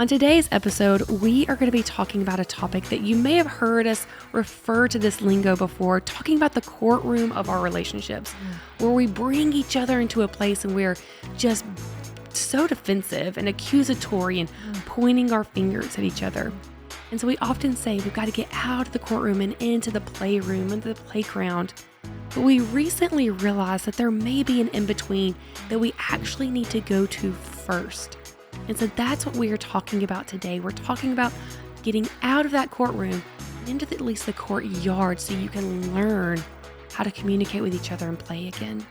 On today's episode, we are going to be talking about a topic that you may have heard us refer to this lingo before, talking about the courtroom of our relationships, where we bring each other into a place and we're just so defensive and accusatory and pointing our fingers at each other. And so we often say we've got to get out of the courtroom and into the playroom, into the playground. But we recently realized that there may be an in-between that we actually need to go to first. And so that's what we are talking about today. We're talking about getting out of that courtroom and into at least the courtyard so you can learn how to communicate with each other and play again.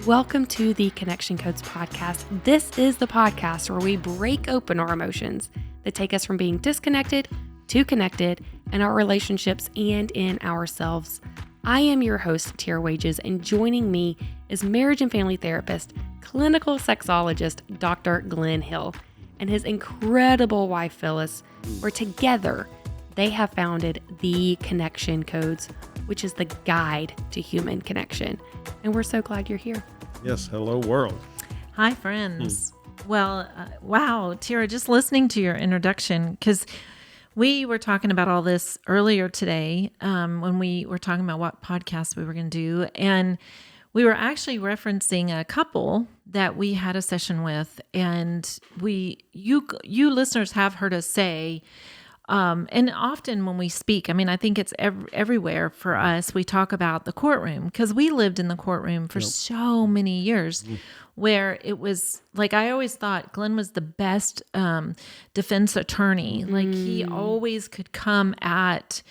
Welcome to the Connection Codes podcast. This is the podcast where we break open our emotions that take us from being disconnected to connected in our relationships and in ourselves. I am your host, Tara Wages, and joining me is marriage and family therapist, clinical sexologist, Dr. Glenn Hill, and his incredible wife, Phyllis, where together they have founded the Connection Codes, which is the guide to human connection. And we're so glad you're here. Yes. Hello, world. Hi, friends. Well, wow, Tara, just listening to your introduction, because we were talking about all this earlier today when we were talking about what podcast we were going to do. And we were actually referencing a couple that we had a session with. And you listeners have heard us say, and often when we speak, I mean, I think it's everywhere for us, we talk about the courtroom because we lived in the courtroom for so many years where it was like, I always thought Glenn was the best defense attorney. Like he always could come at,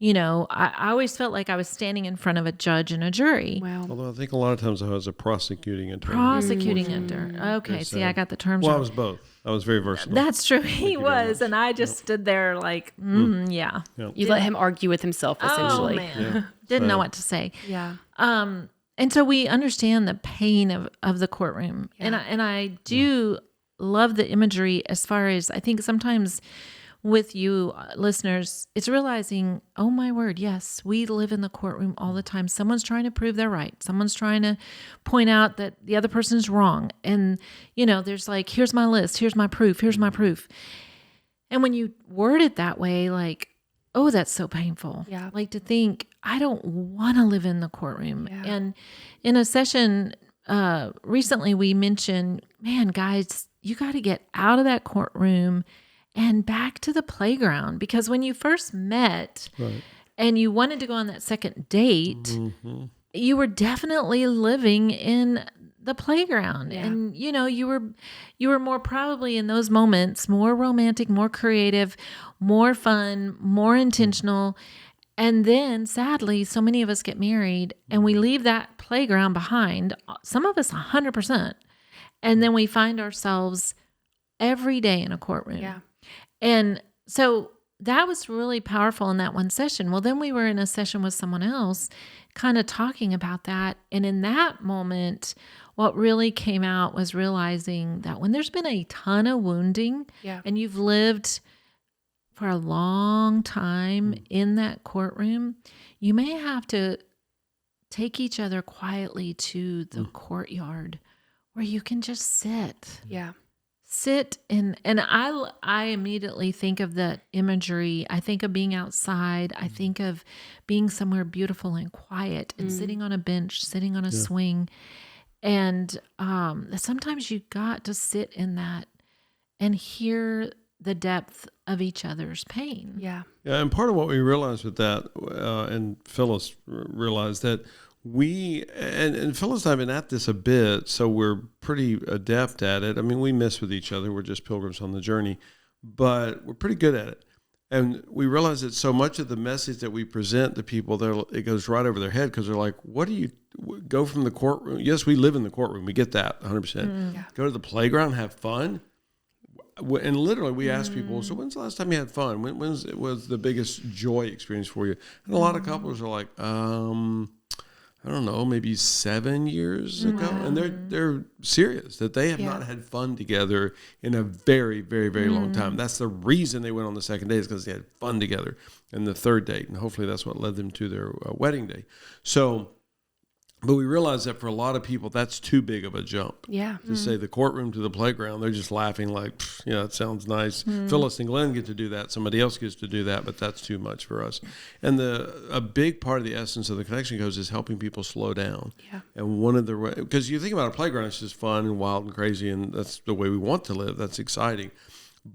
I always felt like I was standing in front of a judge and a jury. Wow. Although I think a lot of times I was a prosecuting attorney. Okay. See, I got the terms Well, wrong. I was both. I was very versatile. That's true. He was. And I just stood there like, yeah. You let him argue with himself, essentially. Oh, man. Yeah. Didn't know what to say. Yeah. And so we understand the pain of the courtroom. Yeah. And I do love the imagery as far as I think sometimes with you listeners, it's realizing, oh my word, yes, we live in the courtroom all the time. Someone's trying to prove they're right. Someone's trying to point out that the other person's wrong. And, there's like, here's my list, here's my proof, here's my proof. And when you word it that way, like, oh, that's so painful. Yeah. Like to think, I don't want to live in the courtroom. Yeah. And in a session recently, we mentioned, man, guys, you got to get out of that courtroom and back to the playground. Because when you first met and you wanted to go on that second date, you were definitely living in the playground. Yeah. And, you were more probably in those moments, more romantic, more creative, more fun, more intentional. And then sadly, so many of us get married and we leave that playground behind, some of us 100%. And then we find ourselves every day in a courtroom. Yeah. And so that was really powerful in that one session. Well, then we were in a session with someone else kind of talking about that. And in that moment, what really came out was realizing that when there's been a ton of wounding and you've lived for a long time in that courtroom, you may have to take each other quietly to the courtyard where you can just sit. Yeah. Sit and I immediately think of the imagery. I think of being outside. I think of being somewhere beautiful and quiet and sitting on a bench, sitting on a swing. And sometimes you got to sit in that and hear the depth of each other's pain. Yeah. Yeah, and part of what we realized with that, and Phyllis realized that and Phyllis and I have been at this a bit, so we're pretty adept at it. I mean, we mess with each other. We're just pilgrims on the journey, but we're pretty good at it. And we realize that so much of the message that we present to people, it goes right over their head because they're like, what do you go from the courtroom? Yes, we live in the courtroom. We get that 100%. Yeah. Go to the playground, have fun. And literally we ask people, so when's the last time you had fun? When was the biggest joy experience for you? And a lot of couples are like, I don't know, maybe 7 years ago. And they're serious that they have not had fun together in a very, very, very long time. That's the reason they went on the second date, is because they had fun together. And the third date, and hopefully that's what led them to their wedding day. So But we realize that for a lot of people, that's too big of a jump. Yeah. To say the courtroom to the playground, they're just laughing like, yeah, that sounds nice. Phyllis and Glenn get to do that. Somebody else gets to do that, but that's too much for us. And a big part of the essence of the Connection Codes is helping people slow down. Yeah. And one of the, because you think about a playground, it's just fun and wild and crazy, and that's the way we want to live. That's exciting.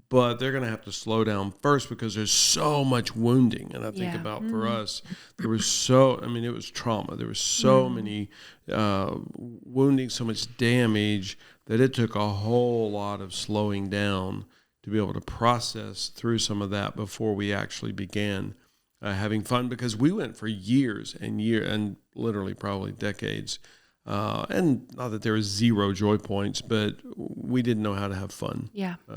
But they're going to have to slow down first because there's so much wounding. And I think about for us, there was it was trauma. There was so many wounding, so much damage that it took a whole lot of slowing down to be able to process through some of that before we actually began having fun, because we went for years and literally probably decades. And not that there was zero joy points, but we didn't know how to have fun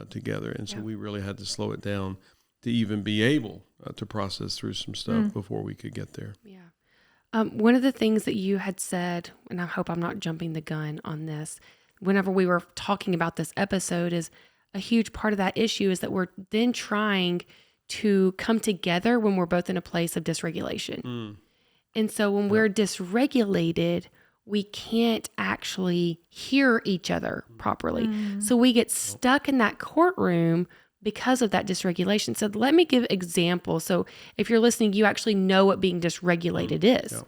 together. And so we really had to slow it down to even be able to process through some stuff before we could get there. Yeah. One of the things that you had said, and I hope I'm not jumping the gun on this, whenever we were talking about this episode, is a huge part of that issue is that we're then trying to come together when we're both in a place of dysregulation. And so when we're dysregulated, we can't actually hear each other properly. So we get stuck in that courtroom because of that dysregulation. So let me give examples. So if you're listening, you actually know what being dysregulated is.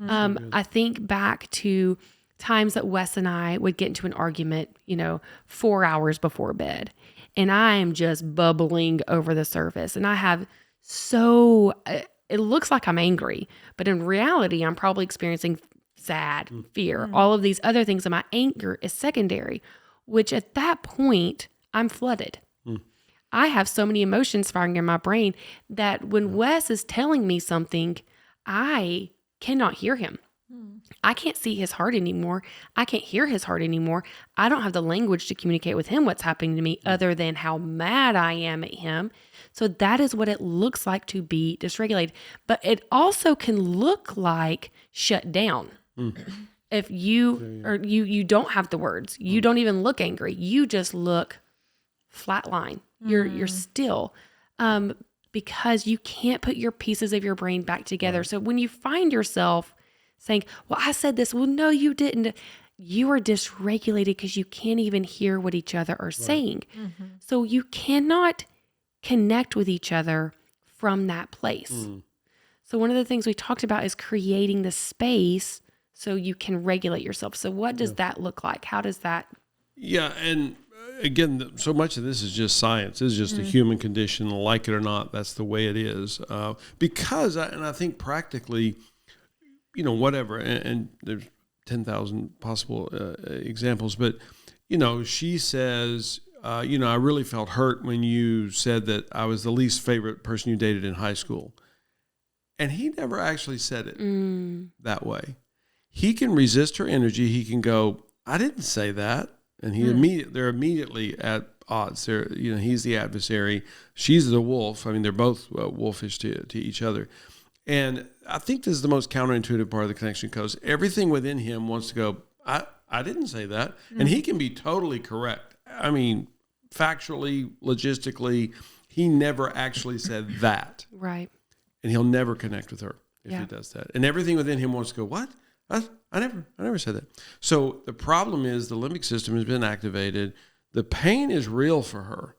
I think back to times that Wes and I would get into an argument, 4 hours before bed, and I am just bubbling over the surface. And I have it looks like I'm angry, but in reality, I'm probably experiencing sad, fear, all of these other things. And my anger is secondary, which at that point, I'm flooded. I have so many emotions firing in my brain that when Wes is telling me something, I cannot hear him. I can't see his heart anymore. I can't hear his heart anymore. I don't have the language to communicate with him what's happening to me other than how mad I am at him. So that is what it looks like to be dysregulated. But it also can look like shut down. If you don't have the words, you don't even look angry. You just look flatline. You're still, because you can't put your pieces of your brain back together. So when you find yourself saying, well, I said this, well, no, you didn't. You are dysregulated because you can't even hear what each other are saying. So you cannot connect with each other from that place. So one of the things we talked about is creating the space so you can regulate yourself. So what does that look like? How does that? Yeah. And again, so much of this is just science. It's just a human condition, like it or not. That's the way it is. Because I think practically, whatever, and there's 10,000 possible examples, but, she says, I really felt hurt when you said that I was the least favorite person you dated in high school. And he never actually said it that way. He can resist her energy. He can go, I didn't say that. And they're immediately at odds. He's the adversary. She's the wolf. I mean, they're both wolfish to each other. And I think this is the most counterintuitive part of the Connection Codes. Everything within him wants to go, I didn't say that. And he can be totally correct. I mean, factually, logistically, he never actually said that. Right. And he'll never connect with her if he does that. And everything within him wants to go, what? I never said that. So the problem is the limbic system has been activated. The pain is real for her.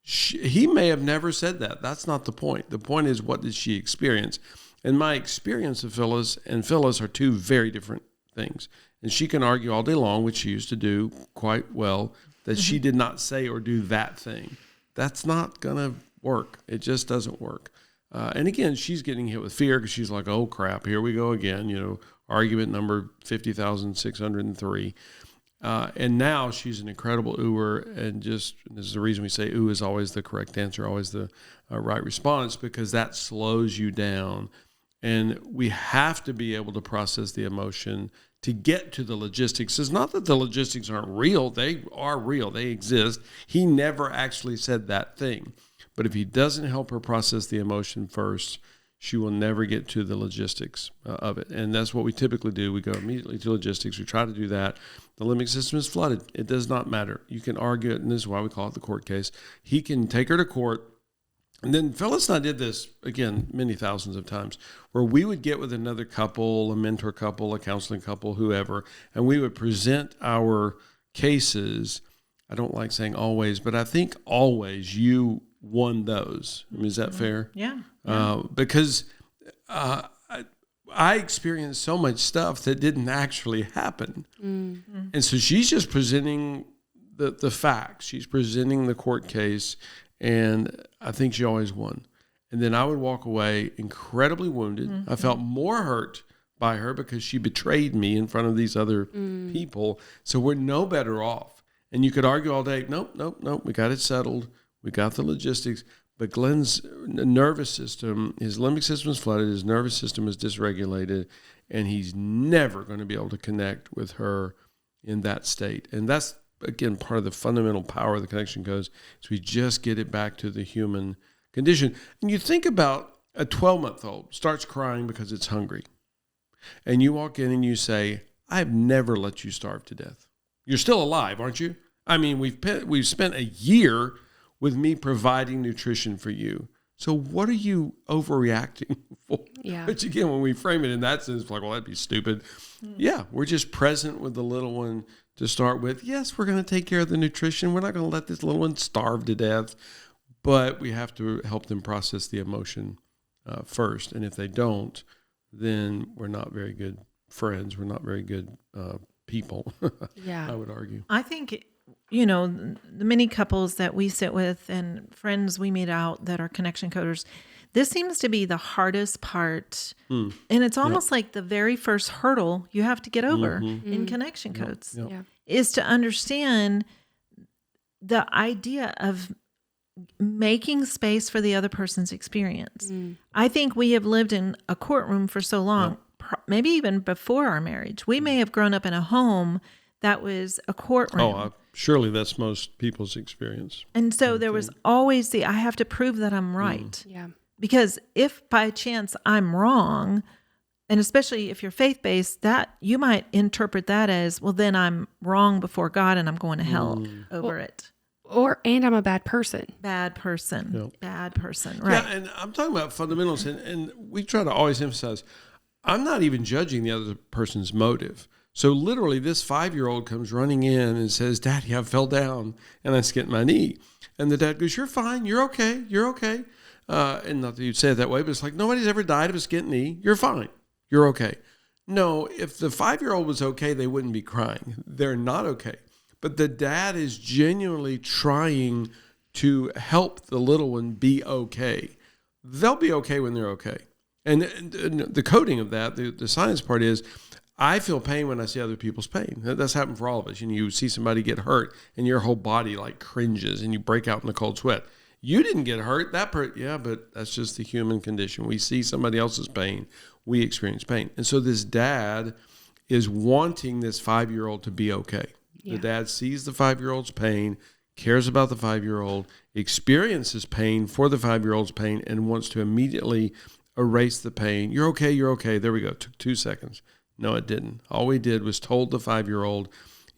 He may have never said that. That's not the point. The point is, what did she experience? And my experience of Phyllis and Phyllis are two very different things. And she can argue all day long, which she used to do quite well, that she did not say or do that thing. That's not going to work. It just doesn't work. And again, she's getting hit with fear because she's like, oh, crap, here we go again, argument number 50,603. And now she's an incredible ooer, and this is the reason we say ooh is always the correct answer, always the right response, because that slows you down. And we have to be able to process the emotion to get to the logistics. It's not that the logistics aren't real. They are real. They exist. He never actually said that thing. But if he doesn't help her process the emotion first, she will never get to the logistics of it. And that's what we typically do. We go immediately to logistics. We try to do that. The limbic system is flooded. It does not matter. You can argue it, and this is why we call it the court case. He can take her to court And then Phyllis and I did this, again, many thousands of times, where we would get with another couple, a mentor couple, a counseling couple, whoever, and we would present our cases. I don't like saying always, but I think always you won those. I mean, is that fair? Yeah. Because I experienced so much stuff that didn't actually happen. Mm-hmm. And so she's just presenting the facts. She's presenting the court case, and I think she always won. And then I would walk away incredibly wounded. Mm-hmm. I felt more hurt by her because she betrayed me in front of these other people. So we're no better off. And you could argue all day, nope, we got it settled. We got the logistics. But Glenn's nervous system, his limbic system is flooded, his nervous system is dysregulated, and he's never going to be able to connect with her in that state. And that's, again, part of the fundamental power of the connection codes, is we just get it back to the human condition. And you think about a 12-month-old starts crying because it's hungry. And you walk in and you say, I've never let you starve to death. You're still alive, aren't you? I mean, we've spent a year with me providing nutrition for you. So what are you overreacting for? Yeah. Which again, when we frame it in that sense, like, well, that'd be stupid. Yeah, we're just present with the little one to start with. Yes, we're going to take care of the nutrition. We're not going to let this little one starve to death, but we have to help them process the emotion first. And if they don't, then we're not very good friends. We're not very good people, Yeah. I would argue. I think, the many couples that we sit with and friends we meet out that are connection coders, this seems to be the hardest part. And it's almost like the very first hurdle you have to get over in connection codes is to understand the idea of making space for the other person's experience. I think we have lived in a courtroom for so long, maybe even before our marriage. We may have grown up in a home that was a courtroom. Surely that's most people's experience. And so there was always I have to prove that I'm right. Yeah. Because if by chance I'm wrong, and especially if you're faith-based, that you might interpret that as, well, then I'm wrong before God and I'm going to hell over it. And I'm a bad person. Bad person. Yep. Bad person. Right. Yeah, and I'm talking about fundamentals, and we try to always emphasize, I'm not even judging the other person's motive. So literally this 5-year-old comes running in and says, Daddy, I fell down and I skinned my knee. And the dad goes, you're fine. You're okay. You're okay. And not that you'd say it that way, but it's like, nobody's ever died of a skinned knee. You're fine. You're okay. No, if the 5-year-old was okay, they wouldn't be crying. They're not okay. But the dad is genuinely trying to help the little one be okay. They'll be okay when they're okay. And the coding of that, the science part is, I feel pain when I see other people's pain. That's happened for all of us. You see somebody get hurt and your whole body like cringes and you break out in a cold sweat. You didn't get hurt. But that's just the human condition. We see somebody else's pain. We experience pain. And so this dad is wanting this 5-year-old to be okay. Yeah. The dad sees the 5-year-old's pain, cares about the 5-year-old, experiences pain for the 5-year-old's pain, and wants to immediately erase the pain. You're okay. You're okay. There we go. Took 2 seconds. No, it didn't. All we did was told the 5-year-old,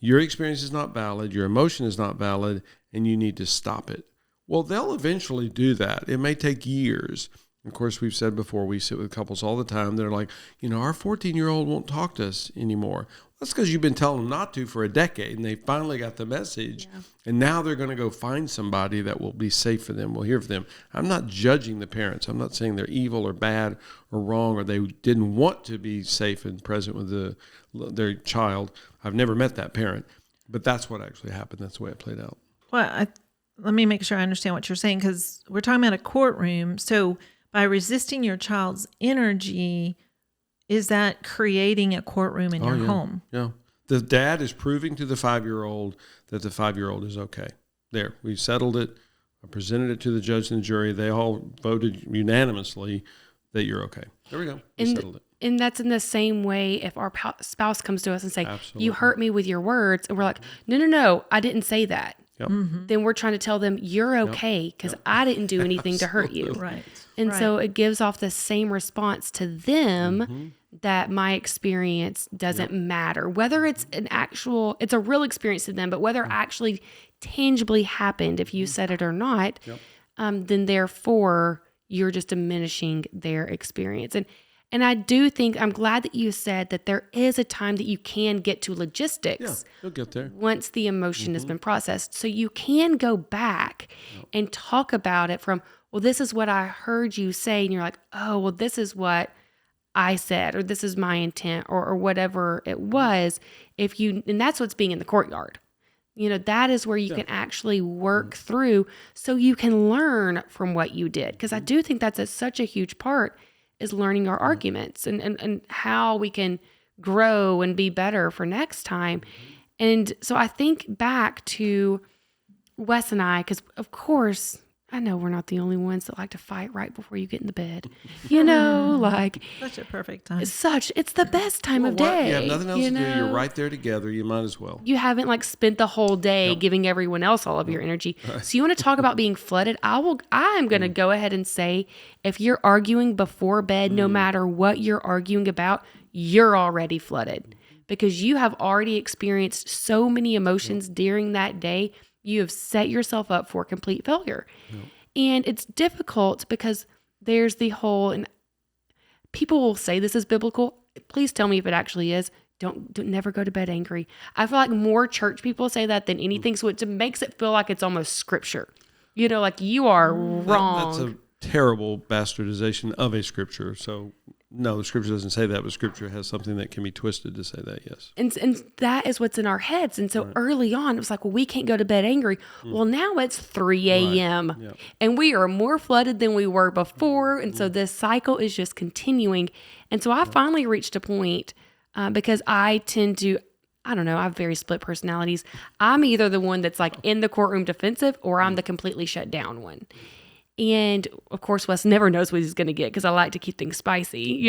your experience is not valid, your emotion is not valid, and you need to stop it. Well, they'll eventually do that. It may take years. Of course, we've said before, we sit with couples all the time. They're like, our 14-year-old won't talk to us anymore. That's because you've been telling them not to for a decade, and they finally got the message, and now they're going to go find somebody that will be safe for them, will hear from them. I'm not judging the parents. I'm not saying they're evil or bad or wrong or they didn't want to be safe and present with their child. I've never met that parent, but that's what actually happened. That's the way it played out. Well, let me make sure I understand what you're saying, because we're talking about a courtroom. So by resisting your child's energy, is that creating a courtroom in your home? Yeah. The dad is proving to the 5-year-old that the 5-year-old is okay. There, we settled it. I presented it to the judge and the jury. They all voted unanimously that you're okay. There we go. We settled it. And that's in the same way if our spouse comes to us and say, Absolutely. You hurt me with your words. And we're like, no, I didn't say that. Yep. Mm-hmm. Then we're trying to tell them you're okay because I didn't do anything to hurt you. Right. And so it gives off the same response to them that my experience doesn't matter. Whether it's it's a real experience to them, but whether it actually tangibly happened, if you said it or not, then therefore you're just diminishing their experience. And I do think, I'm glad that you said that there is a time that you can get to logistics. Yeah, you'll get there. Once the emotion has been processed. So you can go back and talk about it from, well, this is what I heard you say. And you're like, oh, well, this is what I said, or this is my intent, or whatever it was. And that's what's being in the courtyard. That is where you can actually work through so you can learn from what you did. Because I do think that's such a huge part is learning our arguments and how we can grow and be better for next time. And so I think back to Wes and I, because of course, I know we're not the only ones that like to fight right before you get in the bed. Like Such a perfect time. it's the best time of day. You have nothing else to do. You're right there together. You might as well. You haven't spent the whole day giving everyone else all of your energy. So you want to talk about being flooded? I am going to go ahead and say, if you're arguing before bed, no matter what you're arguing about, you're already flooded because you have already experienced so many emotions during that day. You have set yourself up for complete failure. And it's difficult because there's the whole, and people will say this is biblical. Please tell me if it actually is. Don't never go to bed angry. I feel like more church people say that than anything. So it makes it feel like it's almost scripture. Like you are wrong. That's a terrible bastardization of a scripture. So no, the scripture doesn't say that, but scripture has something that can be twisted to say that, yes. And that is what's in our heads. And so early on, it was like, well, we can't go to bed angry. Well, now it's 3 a.m. And we are more flooded than we were before. And so this cycle is just continuing. And so I finally reached a point because I tend to, I don't know, I have very split personalities. I'm either the one that's in the courtroom defensive or I'm the completely shut down one. And of course, Wes never knows what he's going to get because I like to keep things spicy,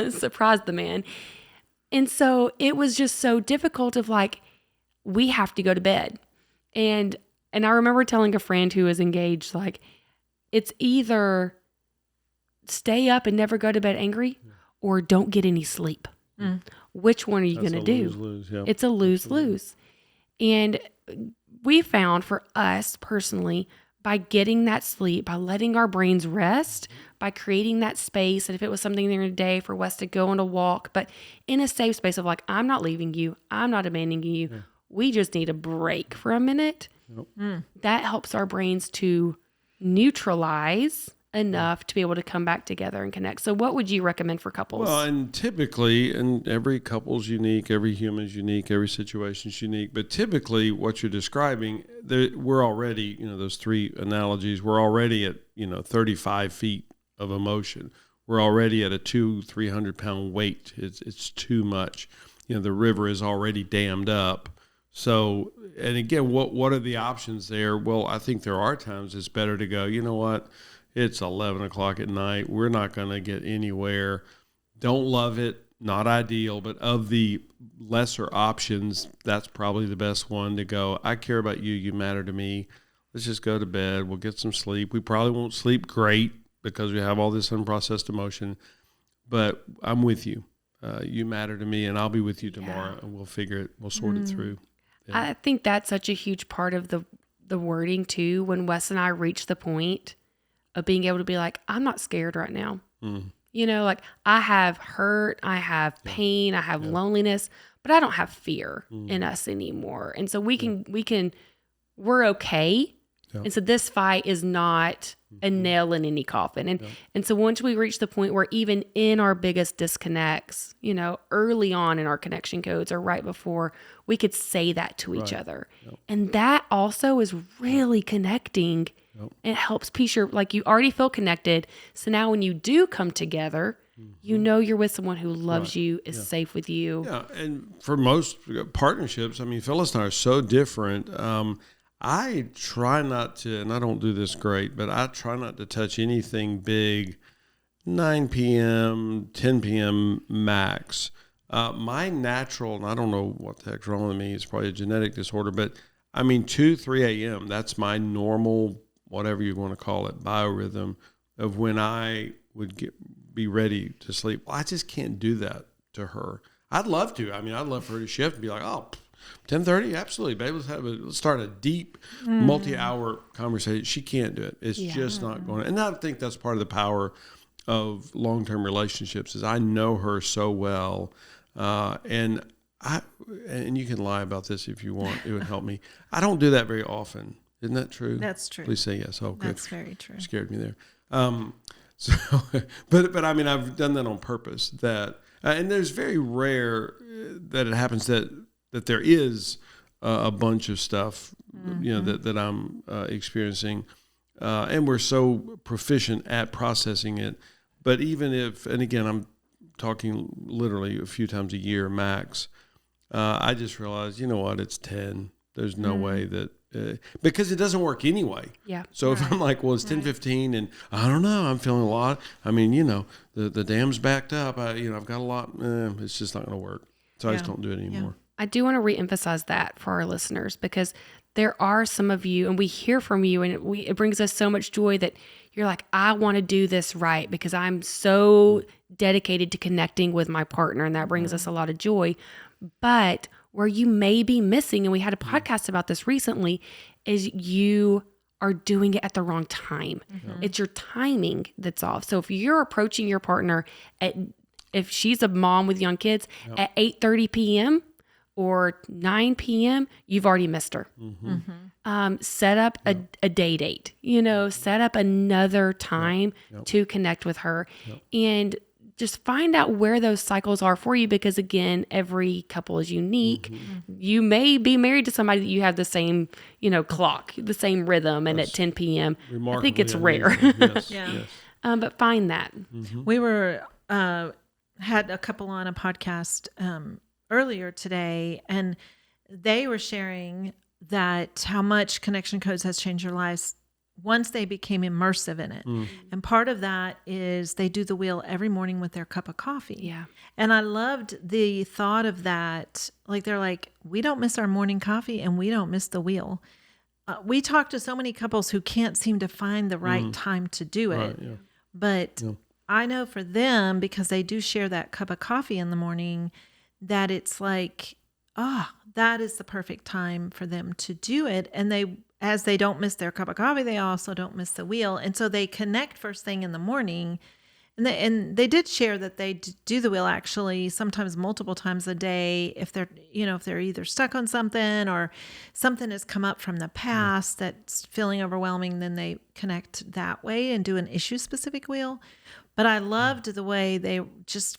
surprise the man. And so it was just so difficult of we have to go to bed. And I remember telling a friend who was engaged, it's either stay up and never go to bed angry or don't get any sleep. Which one are you going to do? Lose-lose, yeah. It's a lose-lose. And we found for us personally, by getting that sleep, by letting our brains rest, by creating that space, and if it was something during the day for Wes to go on a walk, but in a safe space of I'm not leaving you, I'm not abandoning you, we just need a break for a minute. That helps our brains to neutralize enough to be able to come back together and connect. So what would you recommend for couples? Well, and typically, and every couple's unique, every human's unique, every situation's unique, but typically what you're describing, we're already, those three analogies, we're already at, 35 feet of emotion. We're already at a 200-300 pound weight. It's too much. The river is already dammed up. So, and again, what are the options there? Well, I think there are times it's better to go, you know what? It's 11 o'clock at night. We're not going to get anywhere. Don't love it. Not ideal. But of the lesser options, that's probably the best one to go. I care about you. You matter to me. Let's just go to bed. We'll get some sleep. We probably won't sleep great because we have all this unprocessed emotion. But I'm with you. You matter to me, and I'll be with you tomorrow, and we'll figure it. We'll sort it through. Yeah. I think that's such a huge part of the wording, too, when Wes and I reach the point of being able to be I'm not scared right now. I have hurt, I have pain, I have loneliness, but I don't have fear in us anymore. And so we're okay. And so this fight is not a nail in any coffin. And so once we reach the point where even in our biggest disconnects, early on in our connection codes or right before, we could say that to each other. And that also is really connecting. It helps piece you already feel connected. So now when you do come together, you're with someone who loves you, is safe with you. Yeah, and for most partnerships, Phyllis and I are so different. I try not to, and I don't do this great, but I try not to touch anything big 9 p.m., 10 p.m. max. My natural, and I don't know what the heck's wrong with me, it's probably a genetic disorder, but 2, 3 a.m., that's my normal, whatever you want to call it, biorhythm of when I would be ready to sleep. Well, I just can't do that to her. I'd love to. I'd love for her to shift and be like, oh, 10:30, absolutely, babe. Let's start a deep, multi-hour conversation. She can't do it. It's just not going. And I think that's part of the power of long-term relationships. Is I know her so well, and you can lie about this if you want. It would help me. I don't do that very often. Isn't that true? That's true. Please say yes. Oh, good. That's very true. Scared me there. So, but I mean, I've done that on purpose. That and there's very rare that it happens that there is a bunch of stuff, that I'm experiencing, and we're so proficient at processing it. But even if, and again, I'm talking literally a few times a year max, I just realized, you know what, it's 10. There's no way that, because it doesn't work anyway. Yeah. So if I'm like, well, it's 10:15 and I don't know, I'm feeling a lot. I mean, the dam's backed up. I've got a lot. It's just not going to work. So I just don't do it anymore. I do want to reemphasize that for our listeners, because there are some of you, and we hear from you, and it brings us so much joy that you're like, I want to do this right because I'm so dedicated to connecting with my partner, and that brings us a lot of joy. But where you may be missing, and we had a podcast about this recently, is you are doing it at the wrong time. It's your timing that's off. So if you're approaching your partner if she's a mom with young kids at 8:30 p.m. or 9 p.m., you've already missed her. Set up a day date, set up another time to connect with her, and just find out where those cycles are for you, because again, every couple is unique. You may be married to somebody that you have the same, clock, the same rhythm, and at 10 p.m. I think it's rare. Yes. But find that. We were had a couple on a podcast earlier today, and they were sharing that how much Connection Codes has changed their lives once they became immersive in it. And part of that is they do the wheel every morning with their cup of coffee. Yeah. And I loved the thought of that. Like, they're like, we don't miss our morning coffee and we don't miss the wheel. We talk to so many couples who can't seem to find the right time to do it. Right, yeah. But I know for them, because they do share that cup of coffee in the morning, that it's like, that is the perfect time for them to do it. And as they don't miss their cup of coffee, they also don't miss the wheel. And so they connect first thing in the morning. And they did share that they do the wheel actually sometimes multiple times a day if they're either stuck on something or something has come up from the past that's feeling overwhelming, then they connect that way and do an issue specific wheel. But I loved the way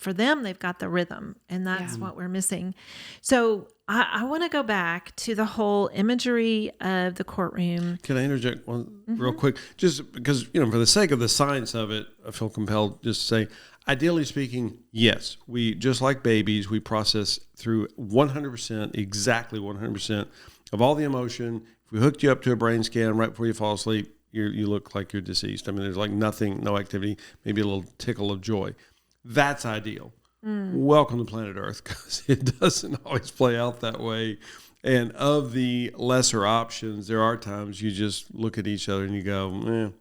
for them, they've got the rhythm, and that's what we're missing. So I want to go back to the whole imagery of the courtroom. Can I interject one real quick? Just because, for the sake of the science of it, I feel compelled just to say, ideally speaking, yes, we, just like babies, we process through 100%, exactly 100% of all the emotion. If we hooked you up to a brain scan right before you fall asleep, you look like you're deceased. I mean, there's like nothing, no activity, maybe a little tickle of joy. That's ideal. Welcome to planet Earth, because it doesn't always play out that way. And of the lesser options, there are times you just look at each other and you go,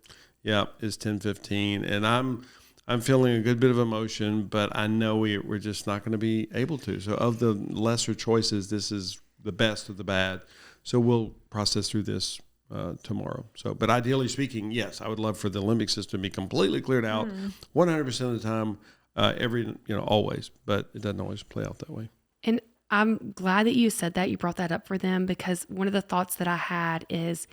it's 10:15, and I'm feeling a good bit of emotion, but I know we're just not going to be able to. So of the lesser choices, this is the best of the bad. So we'll process through this tomorrow. So, but ideally speaking, yes, I would love for the limbic system to be completely cleared out 100% of the time, always, but it doesn't always play out that way. And I'm glad that you said that, you brought that up for them, because one of the thoughts that I had is,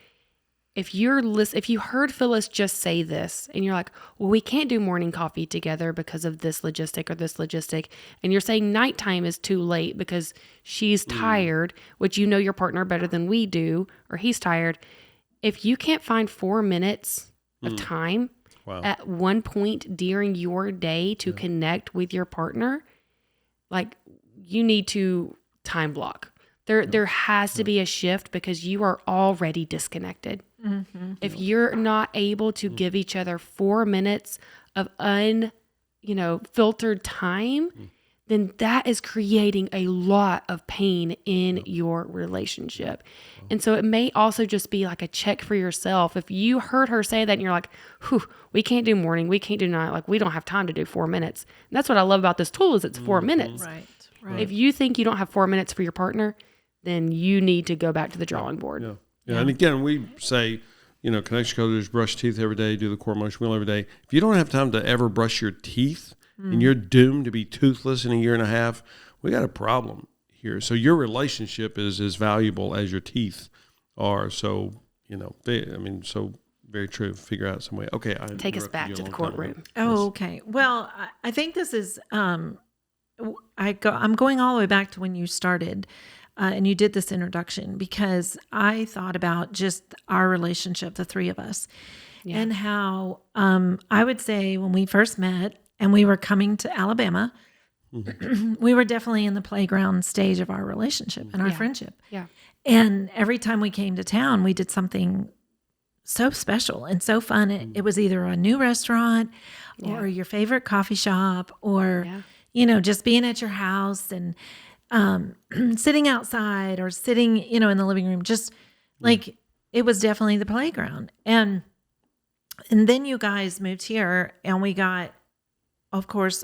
if you heard Phyllis just say this and you're like, well, we can't do morning coffee together because of this logistic, and you're saying nighttime is too late because she's tired, which your partner better than we do, or he's tired. If you can't find 4 minutes of time at one point during your day to connect with your partner, like, you need to time block. There has to be a shift, because you are already disconnected. If you're not able to give each other 4 minutes of filtered time, then that is creating a lot of pain in your relationship. And so it may also just be like a check for yourself. If you heard her say that and you're like, we can't do morning, we can't do night, like, we don't have time to do 4 minutes. And that's what I love about this tool, is it's 4 minutes. Right. If you think you don't have 4 minutes for your partner, then you need to go back to the drawing board. Yeah. Yeah. And again, we say, connection coders brush teeth every day, do the core motion wheel every day. If you don't have time to ever brush your teeth and you're doomed to be toothless in a year and a half, we got a problem here. So your relationship is as valuable as your teeth are. So, so very true. Figure out some way. Okay. Take us back to the courtroom. Oh, okay. Well, I think this is, I'm going all the way back to when you started. And you did this introduction because I thought about just our relationship, the three of us, and how I would say when we first met and we were coming to Alabama, we were definitely in the playground stage of our relationship and our friendship. Yeah. And every time we came to town, we did something so special and so fun. It was either a new restaurant or your favorite coffee shop or, just being at your house and sitting outside or sitting, in the living room, just like it was definitely the playground. And then you guys moved here and we got, of course,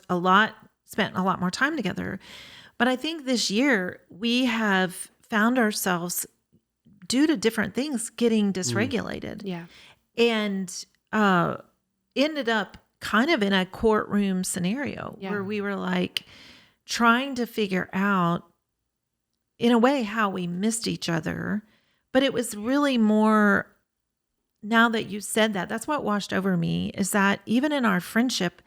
spent a lot more time together. But I think this year we have found ourselves due to different things getting dysregulated. Yeah. And ended up kind of in a courtroom scenario where we were like, trying to figure out, in a way, how we missed each other. But it was really more, now that you said that, that's what washed over me, is that even in our friendship,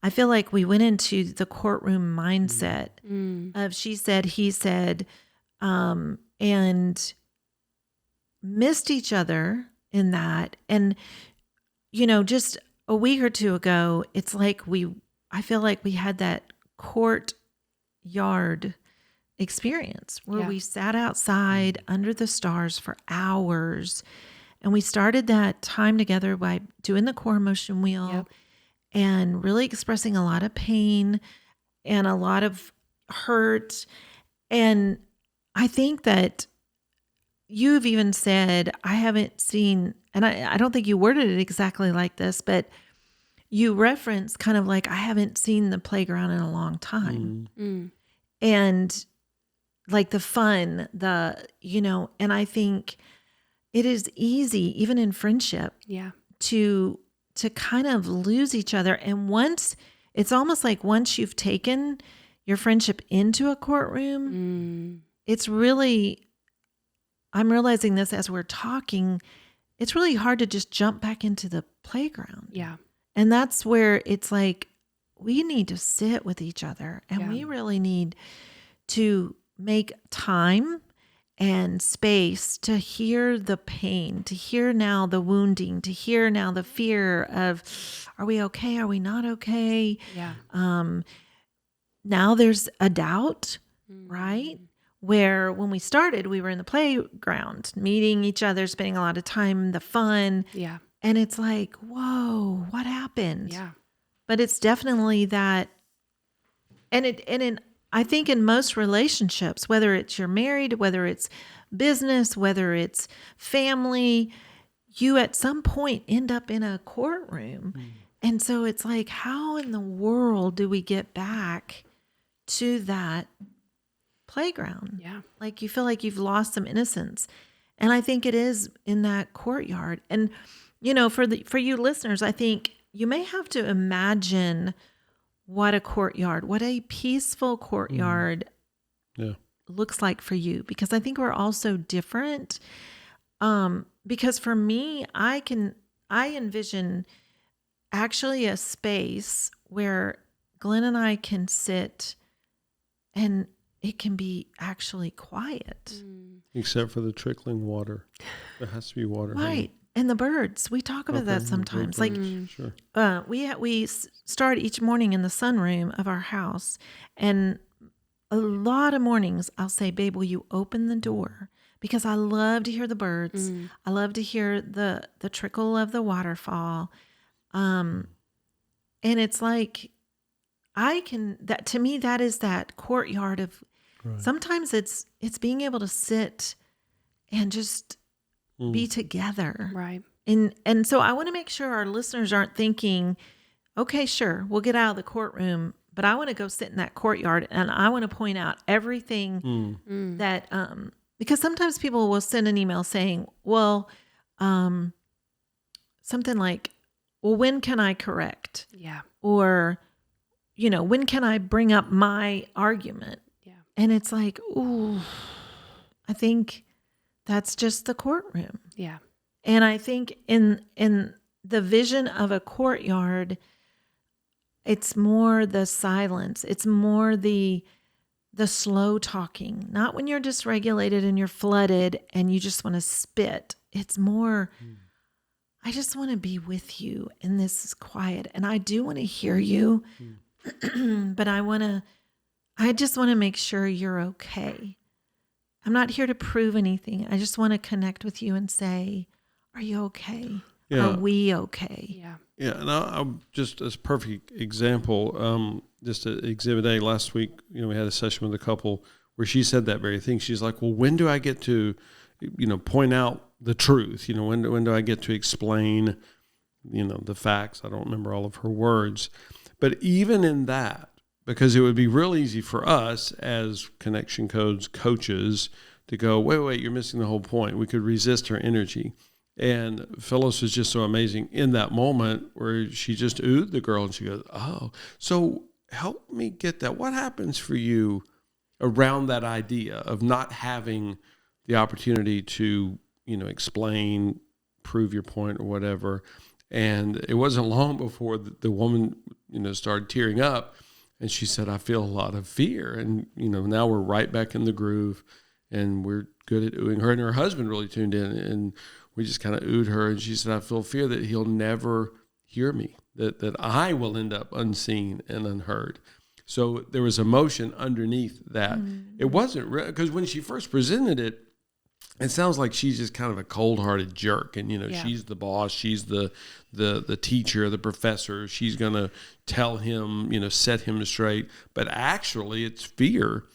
I feel like we went into the courtroom mindset of she said, he said, and missed each other in that. And, just a week or two ago, it's like I feel like we had that courtyard experience where we sat outside under the stars for hours, and we started that time together by doing the core motion wheel and really expressing a lot of pain and a lot of hurt. And I think that you've even said, I haven't seen, and I don't think you worded it exactly like this, but you reference kind of like, I haven't seen the playground in a long time. And like the fun, and I think it is easy, even in friendship, to kind of lose each other. And it's almost like once you've taken your friendship into a courtroom, it's really, I'm realizing this as we're talking, it's really hard to just jump back into the playground. Yeah. And that's where it's like, we need to sit with each other and we really need to make time and space to hear the pain, to hear now the wounding, to hear now the fear of, are we okay? Are we not okay? Yeah. Now there's a doubt, right? Where when we started, we were in the playground, meeting each other, spending a lot of time, the fun. Yeah. And it's like, whoa, what happened? Yeah. But it's definitely that. I think in most relationships, whether it's you're married, whether it's business, whether it's family, you at some point end up in a courtroom. And so it's like, how in the world do we get back to that playground? Yeah. Like you feel like you've lost some innocence. And I think it is in that courtyard. And, for you listeners, I think you may have to imagine what a peaceful courtyard looks like for you, because I think we're all so different. Because for me, I envision actually a space where Glenn and I can sit and it can be actually quiet. Except for the trickling water. There has to be water. Right. And the birds, we talk about that sometimes. Sure. We start each morning in the sunroom of our house, and a lot of mornings I'll say, babe, will you open the door? Because I love to hear the birds. I love to hear the trickle of the waterfall. And it's like, to me, that is that courtyard of, sometimes it's being able to sit and just be together. Right. And so I want to make sure our listeners aren't thinking, okay, sure, we'll get out of the courtroom, but I want to go sit in that courtyard and I want to point out everything that Because sometimes people will send an email saying, well, something like, well, when can I correct? Yeah. Or, when can I bring up my argument? Yeah. And it's like, ooh, I think that's just the courtroom. Yeah. And I think in the vision of a courtyard, it's more the silence. It's more the slow talking, not when you're dysregulated and you're flooded and you just want to spit. It's more, I just want to be with you and this is quiet. And I do want to hear you, but I just want to make sure you're okay. I'm not here to prove anything. I just want to connect with you and say, are you okay? Yeah. Are we okay? Yeah. Yeah, and I'm just as a perfect example, just at Exhibit A last week, we had a session with a couple where she said that very thing. She's like, well, when do I get to, point out the truth? When do I get to explain, the facts? I don't remember all of her words. But even in that, because it would be real easy for us as Connection Codes coaches to go, wait, you're missing the whole point. We could resist her energy. And Phyllis was just so amazing in that moment where she just oohed the girl and she goes, oh, so help me get that. What happens for you around that idea of not having the opportunity to, explain, prove your point or whatever? And it wasn't long before the woman, started tearing up and she said, I feel a lot of fear. And, now we're right back in the groove and we're good at oohing. Her and her husband really tuned in and we just kind of oohed her, and she said, I feel fear that he'll never hear me, that I will end up unseen and unheard. So there was emotion underneath that. It wasn't because when she first presented it, it sounds like she's just kind of a cold-hearted jerk. And, she's the boss. She's the teacher, the professor. She's going to tell him, set him straight. But actually, it's fear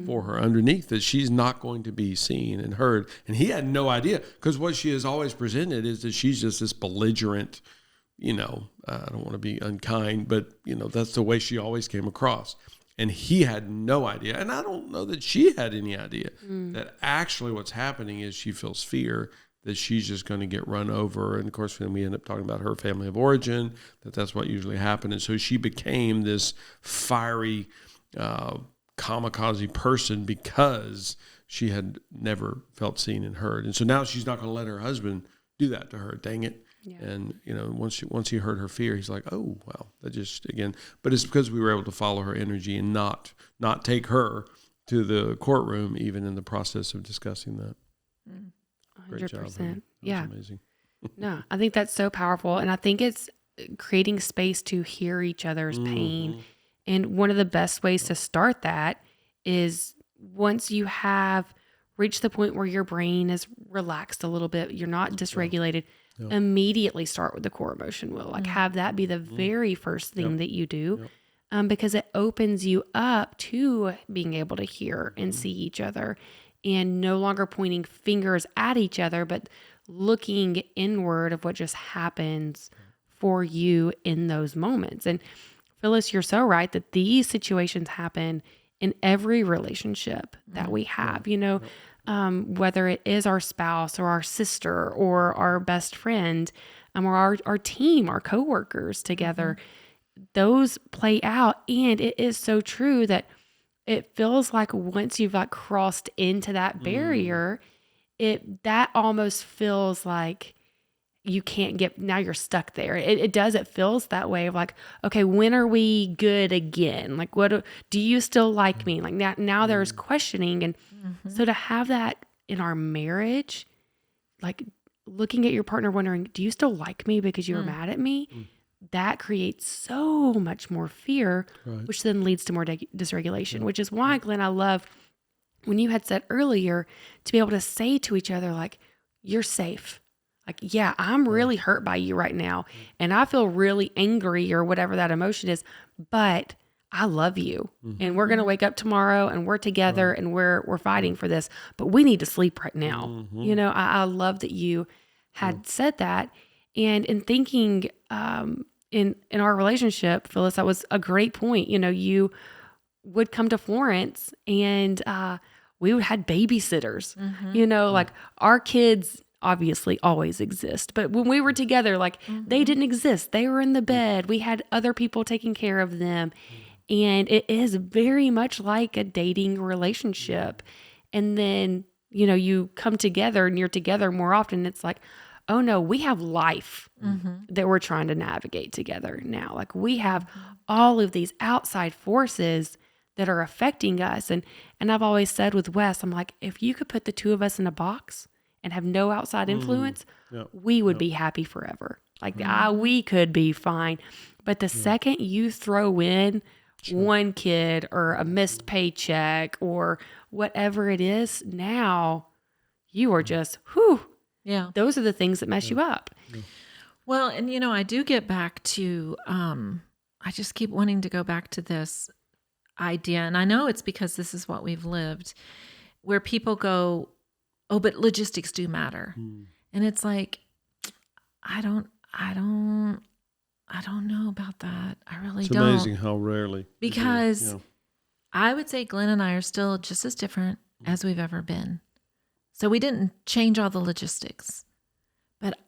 for her underneath that she's not going to be seen and heard. And he had no idea because what she has always presented is that she's just this belligerent, I don't want to be unkind, but, that's the way she always came across. And he had no idea. And I don't know that she had any idea that actually what's happening is she feels fear that she's just going to get run over. And of course, then we end up talking about her family of origin, that's what usually happened. And so she became this fiery, kamikaze person because she had never felt seen and heard. And so now she's not going to let her husband do that to her. Dang it. Yeah. And, once he heard her fear, he's like, oh, well, that just, again, but it's because we were able to follow her energy and not take her to the courtroom, even in the process of discussing that. 100%. Great job, honey. Yeah. Amazing. No, I think that's so powerful. And I think it's creating space to hear each other's pain. And one of the best ways to start that is once you have reached the point where your brain is relaxed a little bit, you're not dysregulated, immediately start with the core emotion wheel. Like have that be the very first thing that you do, because it opens you up to being able to hear and see each other and no longer pointing fingers at each other, but looking inward of what just happens for you in those moments. And Phyllis, you're so right that these situations happen in every relationship that we have, whether it is our spouse or our sister or our best friend, or our team, our coworkers together, those play out. And it is so true that it feels like once you've crossed into that barrier, that almost feels like you can't now you're stuck there. It does. It feels that way of like, okay, when are we good again? Like, do you still like me? Like now there's questioning. And so to have that in our marriage, like looking at your partner, wondering, do you still like me because you were mad at me? That creates so much more fear, which then leads to more dysregulation, which is why, Glenn, I love when you had said earlier to be able to say to each other, like, you're safe. Like, yeah, I'm really hurt by you right now. And I feel really angry or whatever that emotion is, but I love you. And we're going to wake up tomorrow and we're together and we're fighting for this, but we need to sleep right now. I love that you had said that. And in thinking, in our relationship, Phyllis, that was a great point. You would come to Florence and, we had babysitters, like our kids obviously always exist. But when we were together, like they didn't exist. They were in the bed. We had other people taking care of them. And it is very much like a dating relationship. And then, you come together and you're together more often. It's like, oh no, we have life that we're trying to navigate together now. Like we have all of these outside forces that are affecting us. And I've always said with Wes, I'm like, if you could put the two of us in a box and have no outside influence, we would be happy forever. Like we could be fine. But the second you throw in one kid or a missed paycheck or whatever it is, now you are just, Yeah. those are the things that mess you up. Well, and I do get back to, I just keep wanting to go back to this idea. And I know it's because this is what we've lived, where people go, oh, but logistics do matter. And it's like, I don't know about that. I really don't. It's amazing how rarely. Because I would say Glenn and I are still just as different as we've ever been. So we didn't change all the logistics, but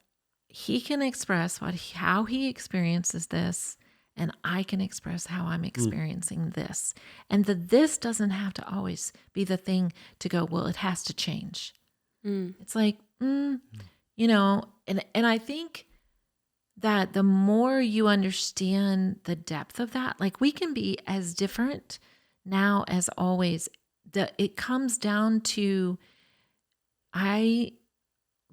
he can express how he experiences this, and I can express how I'm experiencing this. And this doesn't have to always be the thing to go, well, it has to change. It's like, and I think that the more you understand the depth of that, like we can be as different now as always. It comes down to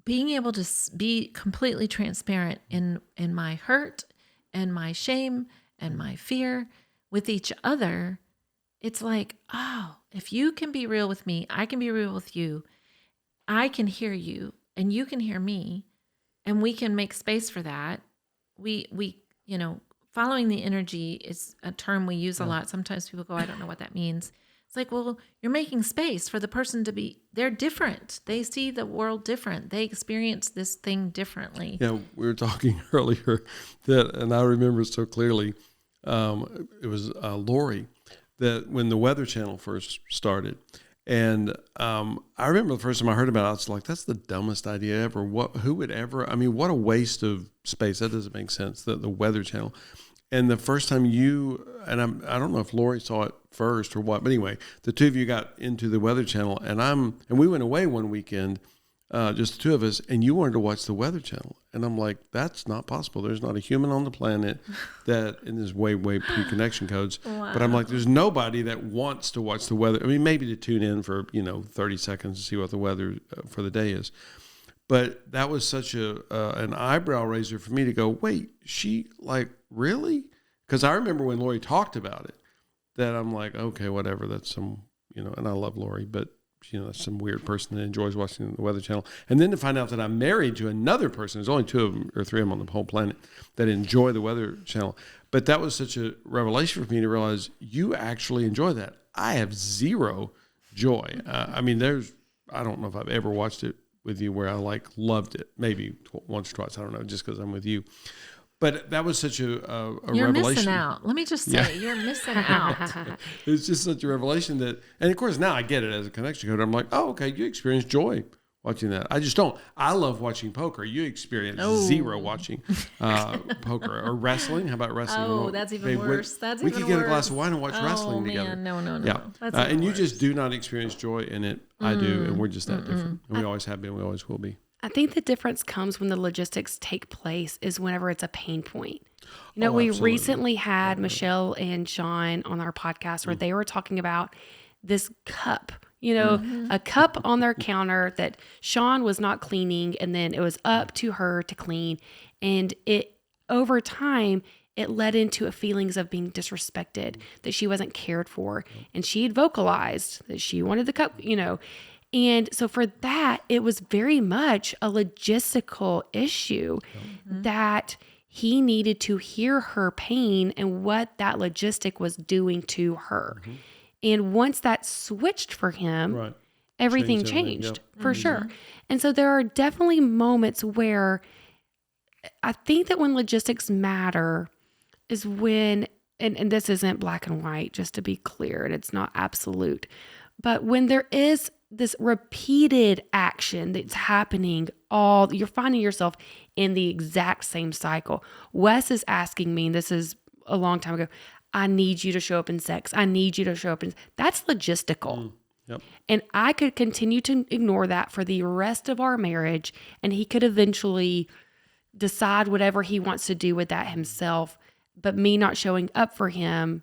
being able to be completely transparent in my hurt and my shame and my fear with each other. It's like, oh, if you can be real with me, I can be real with you. I can hear you and you can hear me, and we can make space for that. We following the energy is a term we use a lot. Sometimes people go, I don't know what that means. It's like, well, you're making space for the person to be, they're different. They see the world different. They experience this thing differently. Yeah, we were talking earlier and I remember so clearly, it was Lori, that when the Weather Channel first started, and I remember the first time I heard about it, I was like, that's the dumbest idea ever. Who would ever, what a waste of space. That doesn't make sense, the Weather Channel. And the first time I don't know if Lori saw it first or what, but anyway, the two of you got into the Weather Channel, and we went away one weekend, just the two of us, and you wanted to watch the Weather Channel. And I'm like, that's not possible. There's not a human on the planet and this is way pre-connection codes. Wow. But I'm like, there's nobody that wants to watch the weather. Maybe to tune in for, 30 seconds to see what the weather for the day is. But that was such an eyebrow raiser for me to go, wait, she really? Because I remember when Lori talked about it, that I'm like, okay, whatever. That's some, and I love Lori, but that's some weird person that enjoys watching the Weather Channel. And then to find out that I'm married to another person, there's only two of them or three of them on the whole planet that enjoy the Weather Channel. But that was such a revelation for me to realize you actually enjoy that. I have zero joy. I don't know if I've ever watched it with you where I loved it. Maybe once or twice. I don't know, just because I'm with you. But that was such a you're revelation. You're missing out. Let me just say, you're missing out. It's just such a revelation that, and of course now I get it as a connection code. I'm like, oh, okay, you experience joy watching that. I just don't. I love watching poker. You experience zero watching poker or wrestling. How about wrestling? Oh, that's even worse. We could get a glass of wine and watch wrestling together. No. Yeah, that's and you worse. just do not experience joy in it. I do, and we're just that different. And we always have been. We always will be. I think the difference comes when the logistics take place is whenever it's a pain point. We Absolutely. recently had Michelle and Sean on our podcast where they were talking about this cup, a cup on their counter that Sean was not cleaning, and then it was up to her to clean. And over time, it led into feelings of being disrespected, that she wasn't cared for. And she had vocalized that she wanted the cup, And so for that, it was very much a logistical issue that he needed to hear her pain and what that logistic was doing to her. And once that switched for him, everything changed for sure. And so there are definitely moments where I think that when logistics matter is when, and this isn't black and white, just to be clear, and it's not absolute, But when there is this repeated action that's happening, you're finding yourself in the exact same cycle. Wes is asking me, and this is a long time ago, I need you to show up in sex. I need you to show up in. That's logistical. Yep. And I could continue to ignore that for the rest of our marriage, and he could eventually decide whatever he wants to do with that himself. But me not showing up for him,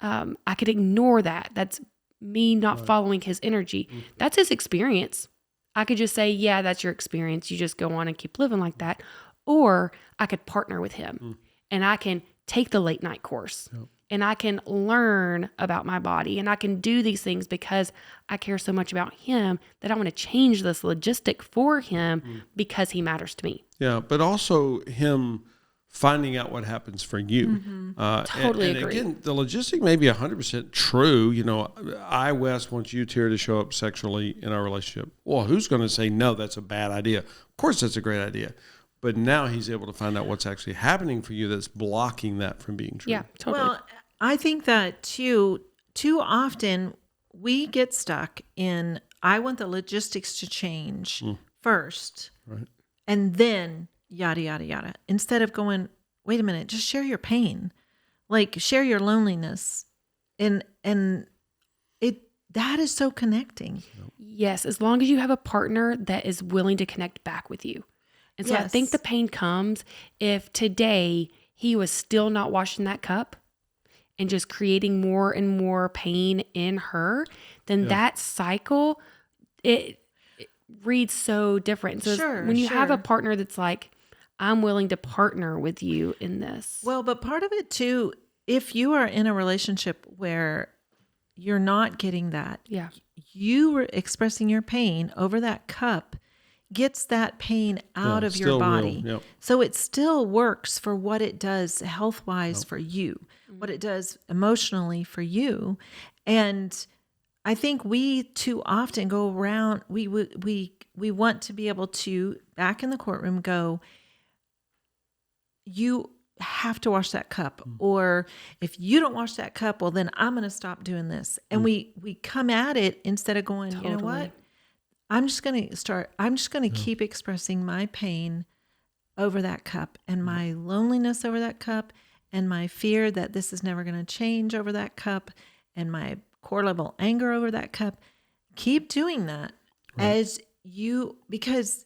I could ignore that. That's me not following his energy. That's his experience. I could just say, yeah, that's your experience. You just go on and keep living like that. Or I could partner with him and I can take the late night course and I can learn about my body and I can do these things because I care so much about him that I want to change this logistic for him because he matters to me. Yeah, but also him finding out what happens for you. Totally and agree. again, the logistic may be 100% true. You know, Wes, want you, Tara, to show up sexually in our relationship. Well, who's going to say, no, that's a bad idea? Of course, that's a great idea. But now he's able to find out what's actually happening for you that's blocking that from being true. Yeah, totally. Well, I think that too often we get stuck in, I want the logistics to change first. Right. And then yada, yada, yada. Instead of going, wait a minute, just share your pain. Like share your loneliness. And that is so connecting. Yes, as long as you have a partner that is willing to connect back with you. And so I think the pain comes if today he was still not washing that cup and just creating more and more pain in her, then that cycle, it reads so different. So when you have a partner that's like, I'm willing to partner with you in this. Well, but part of it too, if you are in a relationship where you're not getting that, you were expressing your pain over that cup gets that pain out of your body. Yep. So it still works for what it does health-wise for you, what it does emotionally for you. And I think we too often go around, we want to be able to, back in the courtroom, go, you have to wash that cup. Or if you don't wash that cup, well, then I'm going to stop doing this. And we come at it instead of going, you know what? I'm just going to keep expressing my pain over that cup and my loneliness over that cup and my fear that this is never going to change over that cup and my core level anger over that cup. Keep doing that because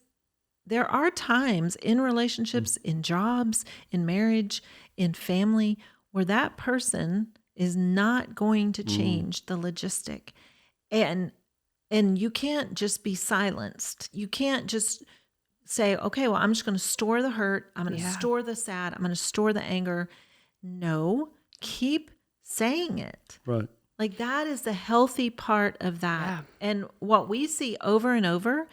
there are times in relationships, in jobs, in marriage, in family, where that person is not going to change the logistic. And you can't just be silenced. You can't just say, okay, well, I'm just going to store the hurt. I'm going to store the sad. I'm going to store the anger. No, keep saying it. Right. Like that is the healthy part of that. Yeah. And what we see over and over,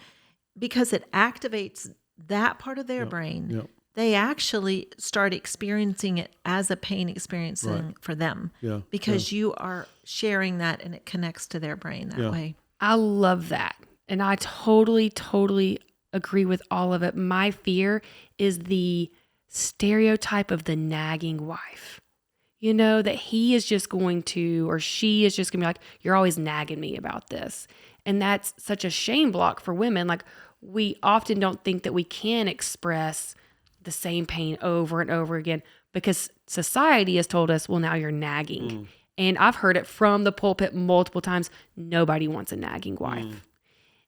because it activates that part of their brain, they actually start experiencing it as a pain experience for them. Yeah. Because you are sharing that and it connects to their brain that way. I love that. And I totally, totally agree with all of it. My fear is the stereotype of the nagging wife. You know, that he is just going to, or she is just going to be like, you're always nagging me about this. And that's such a shame block for women. Like we often don't think that we can express the same pain over and over again because society has told us, well, now you're nagging. And I've heard it from the pulpit multiple times. Nobody wants a nagging wife.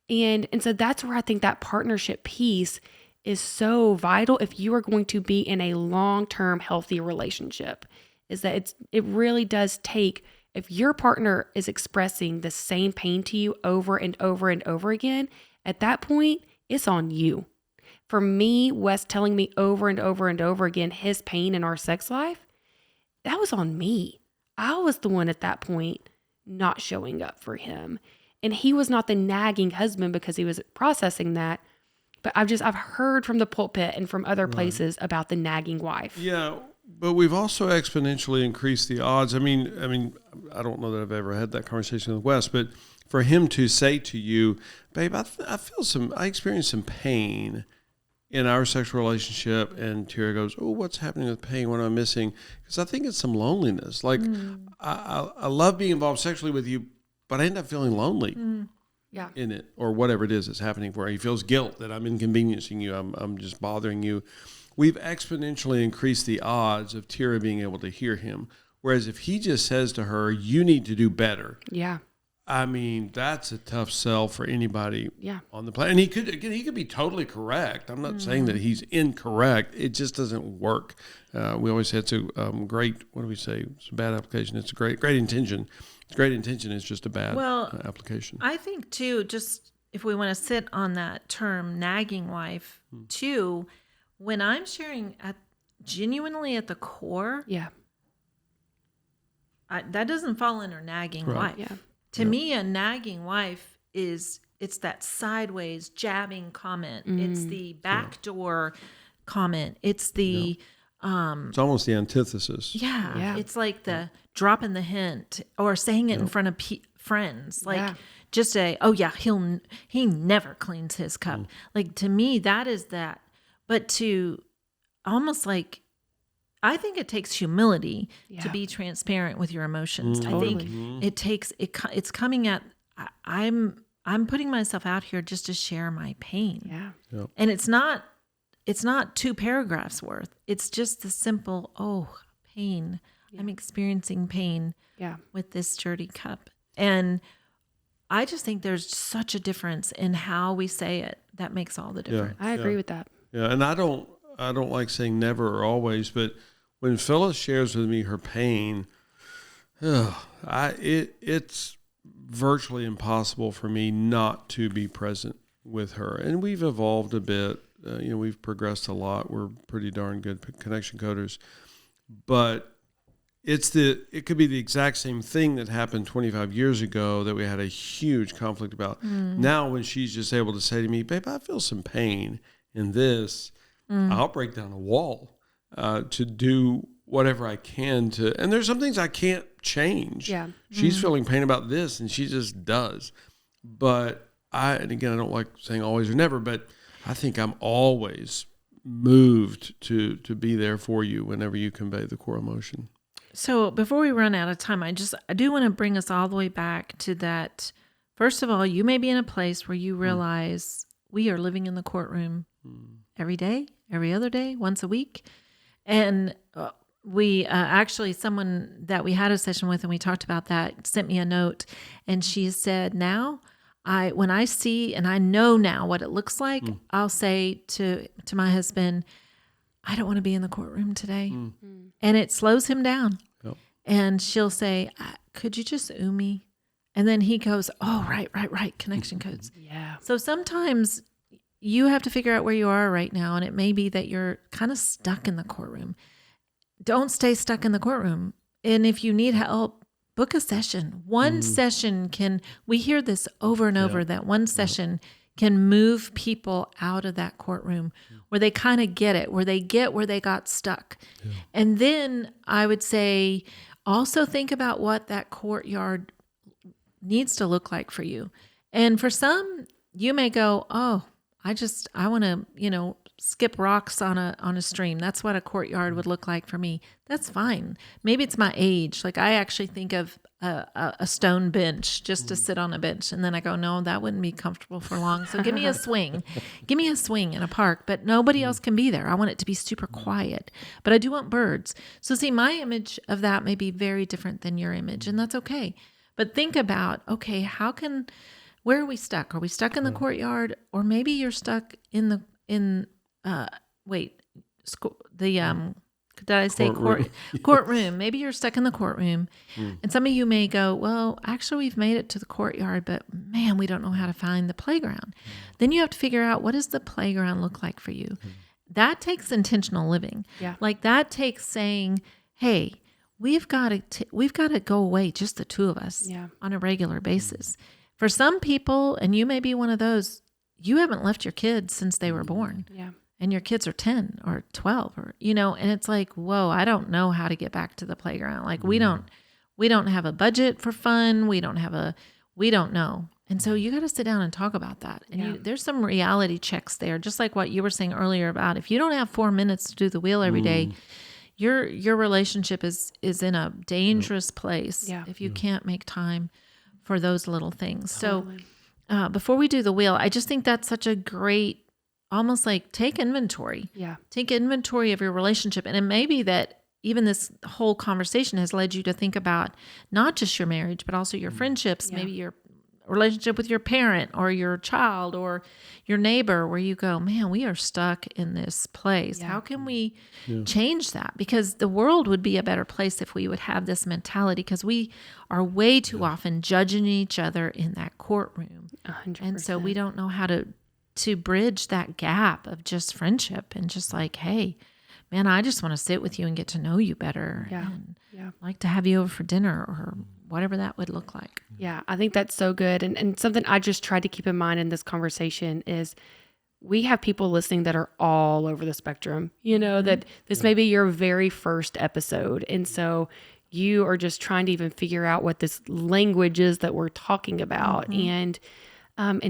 And so that's where I think that partnership piece is so vital if you are going to be in a long-term healthy relationship, is that it really does take, if your partner is expressing the same pain to you over and over and over again, at that point, it's on you. For me, Wes telling me over and over and over again his pain in our sex life, that was on me. I was the one at that point not showing up for him. And he was not the nagging husband because he was processing that. But I've heard from the pulpit and from other places about the nagging wife. Yeah, but we've also exponentially increased the odds. I mean, I don't know that I've ever had that conversation with Wes, but for him to say to you, babe, I experienced some pain in our sexual relationship, and Tara goes, oh, what's happening with pain? What am I missing? Because I think it's some loneliness. Like, I love being involved sexually with you, but I end up feeling lonely Yeah. in it, or whatever it is that's happening for her. He feels guilt that I'm inconveniencing you. I'm just bothering you. We've exponentially increased the odds of Tira being able to hear him. Whereas if he just says to her, you need to do better. Yeah. I mean, that's a tough sell for anybody on the planet. And he could be totally correct. I'm not saying that he's incorrect. It just doesn't work. We always say it's a great, what do we say? It's a bad application. It's a great intention. Great intention is just a bad application. I think too, just if we want to sit on that term nagging wife too, when I'm sharing genuinely at the core, that doesn't fall under nagging wife. Yeah. To me, a nagging wife it's that sideways jabbing comment. It's the backdoor comment. It's the it's almost the antithesis. Yeah. It's like the dropping the hint or saying it in front of friends. Like just say, oh yeah, he never cleans his cup. Like to me, that is that. But to almost like, I think it takes humility to be transparent with your emotions. I think it takes it's coming at I'm putting myself out here just to share my pain. Yeah. And it's not 2 paragraphs worth. It's just the simple, pain. I'm experiencing pain with this dirty cup. And I just think there's such a difference in how we say it that makes all the difference. I agree with that. Yeah, and I don't like saying never or always, but when Phyllis shares with me her pain, it's virtually impossible for me not to be present with her. And we've evolved a bit. We've progressed a lot. We're pretty darn good connection coders. But it could be the exact same thing that happened 25 years ago that we had a huge conflict about. Now when she's just able to say to me, babe, I feel some pain in this, I'll break down a wall to do whatever I can to, and there's some things I can't change. Yeah. She's feeling pain about this and she just does. But and again, I don't like saying always or never, but I think I'm always moved to be there for you whenever you convey the core emotion. So before we run out of time, I do want to bring us all the way back to that. First of all, you may be in a place where you realize we are living in the courtroom every day, every other day, once a week. And we actually, someone that we had a session with and we talked about that sent me a note, and she said, now when I see and I know now what it looks like, I'll say to my husband, I don't want to be in the courtroom today. And it slows him down. Yep. And she'll say, could you just me? And then he goes, oh, right. Connection codes. Yeah. So sometimes you have to figure out where you are right now. And it may be that you're kind of stuck in the courtroom. Don't stay stuck in the courtroom. And if you need help, book a session. One session we hear this over and over, that one session can move people out of that courtroom where they kind of get it, where they get where they got stuck. Yeah. And then I would say also think about what that courtyard needs to look like for you. And for some, you may go, oh, I want to, skip rocks on a stream. That's what a courtyard would look like for me. That's fine. Maybe it's my age. Like I actually think of a stone bench just to sit on a bench. And then I go, no, that wouldn't be comfortable for long. So give me a swing. Give me a swing in a park, but nobody else can be there. I want it to be super quiet, but I do want birds. So see, my image of that may be very different than your image, and that's okay. But think about, okay, where are we stuck? Are we stuck in the courtyard? Or maybe you're stuck in the courtroom. Maybe you're stuck in the courtroom. And some of you may go, well, actually we've made it to the courtyard, but man, we don't know how to find the playground. Then you have to figure out, what does the playground look like for you? That takes intentional living. Yeah. Like that takes saying, hey, we've got to go away, just the two of us on a regular basis. For some people, and you may be one of those, you haven't left your kids since they were born. Yeah. And your kids are 10 or 12 or, and it's like, whoa, I don't know how to get back to the playground. Like we don't have a budget for fun. We don't know. And so you got to sit down and talk about that. And there's some reality checks there, just like what you were saying earlier about if you don't have 4 minutes to do the wheel every day, your relationship is in a dangerous place if you can't make time. for those little things. Totally. So before we do the wheel, I just think that's such a great, almost like take inventory. Yeah. Take inventory of your relationship. And it may be that even this whole conversation has led you to think about not just your marriage, but also your friendships, Yeah. maybe your relationship with your parent or your child or your neighbor, where you go, man, we are stuck in this place. Yeah. How can we change that? Because the world would be a better place if we would have this mentality, because we are way too often judging each other in that courtroom. 100%. And so we don't know how to bridge that gap of just friendship and just like, hey, man, I just want to sit with you and get to know you better. Yeah. And Yeah. like to have you over for dinner or whatever that would look like. Yeah, I think that's so good. And something I just tried to keep in mind in this conversation is we have people listening that are all over the spectrum, that this may be your very first episode. And so you are just trying to even figure out what this language is that we're talking about and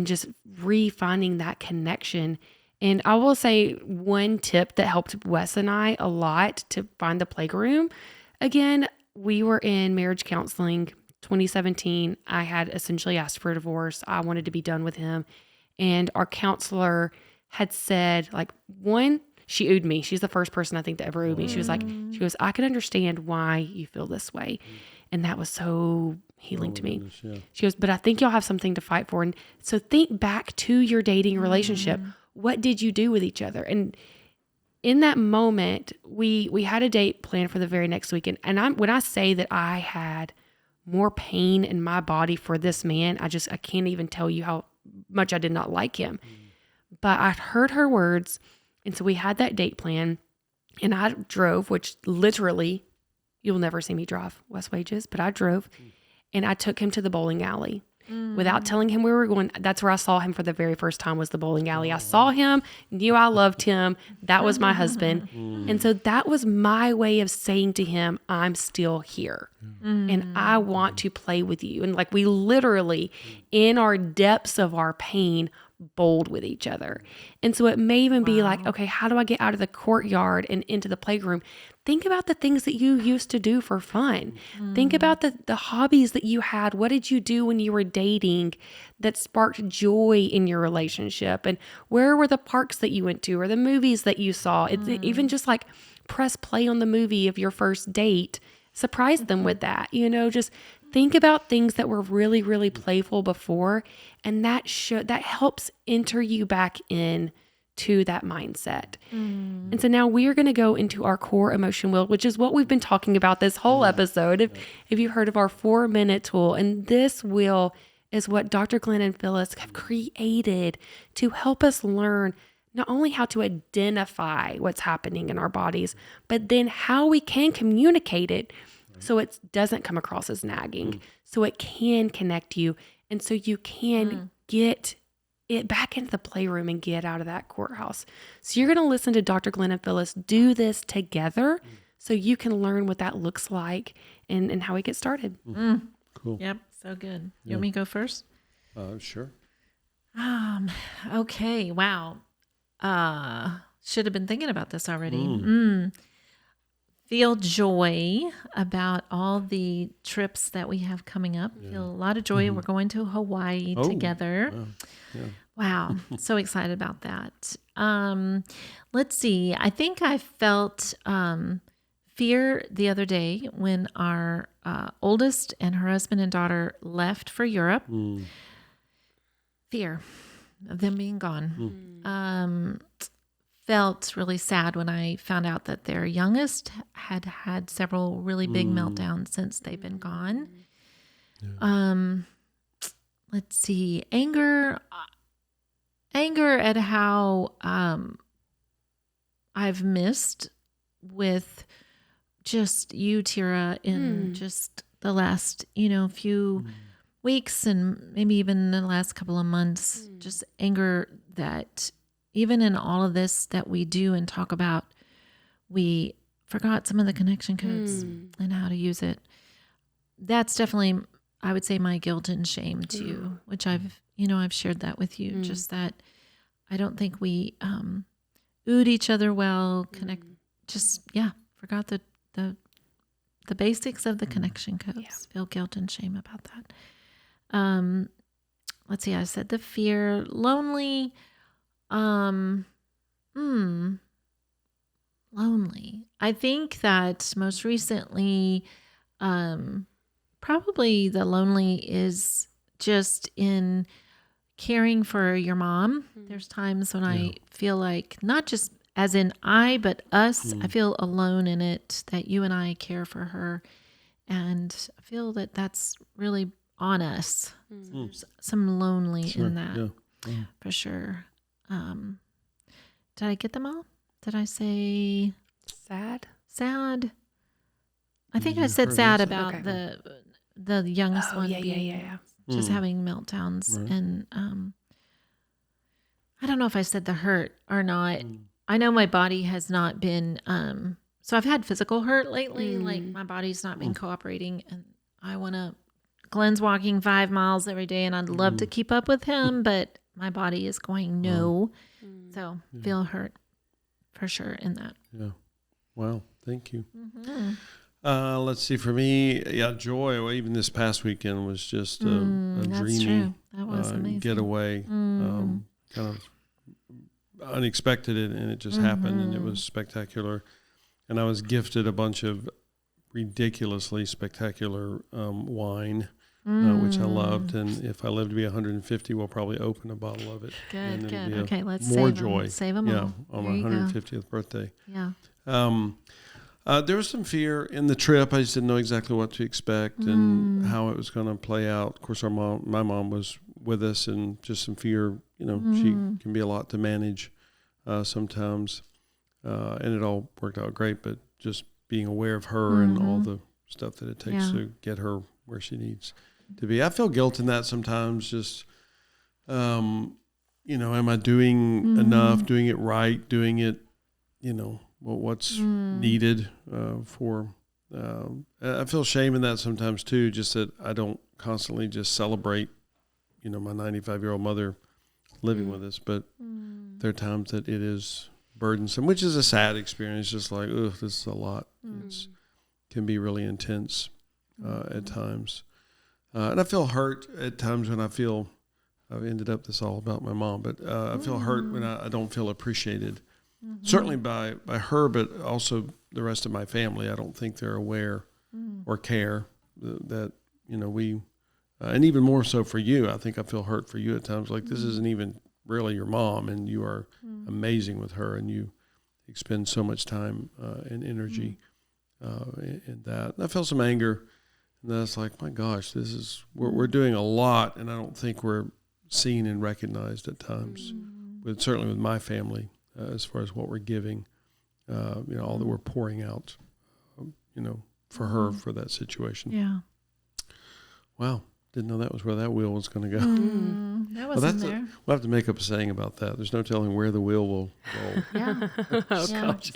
just refining that connection. And I will say one tip that helped Wes and I a lot to find the playroom. Again, we were in marriage counseling 2017. I had essentially asked for a divorce. I wanted to be done with him. And our counselor had said, like, one, she oohed me. She's the first person I think to ever ooh me. She was like, I can understand why you feel this way. And that was so healing to me. Goodness, yeah. She goes, but I think y'all have something to fight for. And so think back to your dating relationship. What did you do with each other? And in that moment, we had a date planned for the very next weekend. And when I say that I had more pain in my body for this man, I can't even tell you how much I did not like him. But I heard her words. And so we had that date plan. And I drove, which literally, you'll never see me drive West Wages, but I drove. And I took him to the bowling alley. Without telling him we were going. That's where I saw him for the very first time, was the bowling alley. I saw him, knew I loved him. That was my husband. And so that was my way of saying to him, I'm still here and I want to play with you. And like we literally, in our depths of our pain, bowled with each other. And so it may even be like, okay, how do I get out of the courtyard and into the playroom? Think about the things that you used to do for fun. Think about the hobbies that you had. What did you do when you were dating that sparked joy in your relationship? And where were the parks that you went to or the movies that you saw? It's even just like press play on the movie of your first date. Surprise them with that, just think about things that were really, really playful before. And that helps enter you back in to that mindset. And so now we are going to go into our core emotion wheel, which is what we've been talking about this whole episode. If you've heard of our 4-minute tool, and this wheel is what Dr. Glenn and Phyllis have created to help us learn not only how to identify what's happening in our bodies, but then how we can communicate it so it doesn't come across as nagging, so it can connect you, and so you can get it back into the playroom and get out of that courthouse. So you're going to listen to Dr. Glenn and Phyllis do this together so you can learn what that looks like and how we get started. Cool. Yep. So good. You want me to go first? Sure. Okay. Wow. Should have been thinking about this already. Feel joy about all the trips that we have coming up. Feel a lot of joy. We're going to Hawaii together. Wow. So excited about that. Let's see. I think I felt fear the other day when our oldest and her husband and daughter left for Europe. Fear of them being gone. Felt really sad when I found out that their youngest had had several really big meltdowns since they've been gone. Let's see, anger at how I've missed with just you, Tira, in just the last few weeks and maybe even the last couple of months. Just anger that even in all of this that we do and talk about, we forgot some of the connection codes and how to use it. That's definitely, I would say, my guilt and shame too, which I've shared that with you. Just that I don't think we oohed each other well, forgot the basics of the connection codes. Feel guilt and shame about that. let's see, I said the fear, lonely, lonely. I think that most recently, probably the lonely is just in caring for your mom. There's times when I feel like not just as in I, but us, I feel alone in it, that you and I care for her. And I feel that that's really on us. So there's some lonely in that for sure. Did I get them all? Did I say Sad? Sad? I think I said sad about Okay. the youngest one Yeah. being just having meltdowns. And I don't know if I said the hurt or not. I know my body has not been so I've had physical hurt lately, like my body's not been cooperating, and I want to Glenn's walking 5 miles every day and I'd love to keep up with him, but my body is going no. So feel hurt for sure in that. Yeah. Wow. Thank you. Let's see. For me, joy. Well, even this past weekend was just a dreamy true. That was amazing. getaway. Kind of unexpected, and it just happened, and it was spectacular. And I was gifted a bunch of ridiculously spectacular wine, which I loved. And if I live to be 150, we'll probably open a bottle of it. Good. Okay, let's more save joy. Save them all. On my 150th birthday. Yeah. There was some fear in the trip. I just didn't know exactly what to expect and how it was going to play out. Of course, my mom was with us, and just some fear. She can be a lot to manage sometimes, and it all worked out great. But just being aware of her and all the stuff that it takes to get her where she needs to be. I feel guilt in that sometimes. Just am I doing enough? Doing it right? Doing it? What's needed for. I feel shame in that sometimes too, just that I don't constantly just celebrate, my 95-year-old mother living with us, but there are times that it is burdensome, which is a sad experience, just like, this is a lot. It can be really intense at times. And I feel hurt at times when I feel, I've ended up this all about my mom, but I feel hurt when I don't feel appreciated. Certainly by her, but also the rest of my family. I don't think they're aware or care that we, and even more so for you. I think I feel hurt for you at times. Like this isn't even really your mom, and you are amazing with her, and you expend so much time and energy in that. And I feel some anger, and that's like, my gosh, this is we're doing a lot, and I don't think we're seen and recognized at times. Certainly with my family. As far as what we're giving, all that we're pouring out, for her, for that situation. Yeah. Wow. Didn't know that was where that wheel was going to go. That wasn't there. We'll have to make up a saying about that. There's no telling where the wheel will roll. Yeah. Gosh.